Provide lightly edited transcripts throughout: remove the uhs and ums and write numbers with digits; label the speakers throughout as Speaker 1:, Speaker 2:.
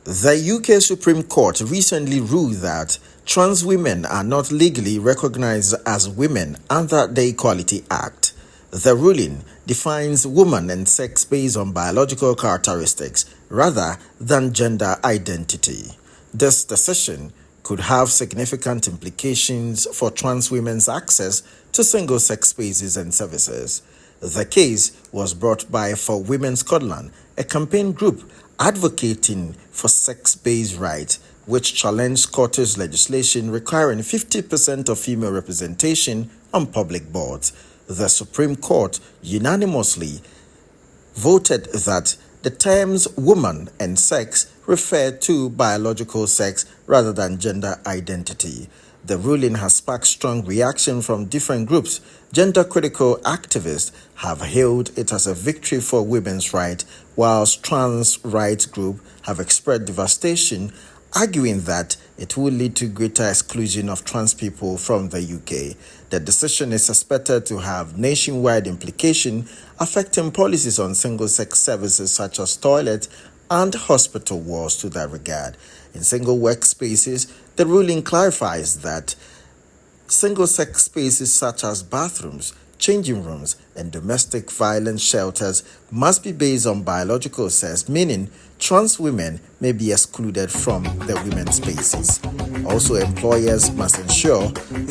Speaker 1: The UK Supreme Court recently ruled that trans women are not legally recognized as women under the Equality Act. The ruling defines woman and sex based on biological characteristics rather than gender identity. This decision could have significant implications for trans women's access to single-sex spaces and services. The case was brought by For Women Scotland, a campaign group advocating for sex-based rights, which challenged Scottish legislation requiring 50% of female representation on public boards. The Supreme Court unanimously voted that the terms woman and sex refer to biological sex rather than gender identity. The ruling has sparked strong reaction from different groups. Gender-critical activists have hailed it as a victory for women's rights, whilst trans rights groups have expressed devastation, arguing that it will lead to greater exclusion of trans people from the UK. The decision is expected to have nationwide implications affecting policies on single-sex services such as toilets and hospital wards to that regard. In single workspaces, the ruling clarifies that single-sex spaces such as bathrooms, changing rooms, and domestic violence shelters must be based on biological sex, meaning trans women may be excluded from the women's spaces. Also, employers must ensure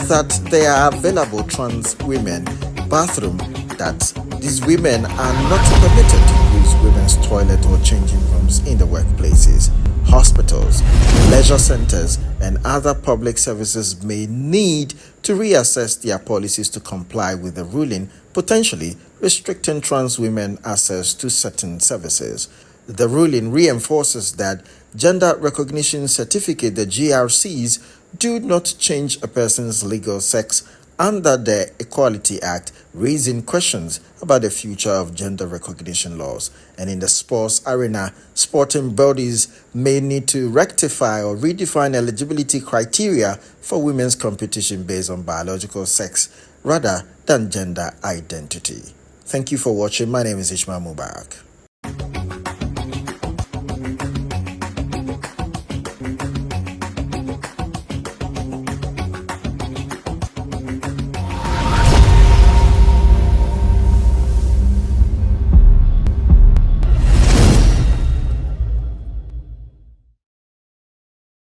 Speaker 1: that there are available trans women bathrooms, that these women are not permitted to use women's toilet or changing rooms in the workplaces. Hospitals, leisure centers, and other public services may need to reassess their policies to comply with the ruling, potentially restricting trans women access to certain services. The ruling reinforces that gender recognition certificate, the GRCs, do not change a person's legal sex under the Equality Act, raising questions about the future of gender recognition laws. And in the sports arena, sporting bodies may need to rectify or redefine eligibility criteria for women's competition based on biological sex rather than gender identity. Thank you for watching. My name is Ishmael Mubarak.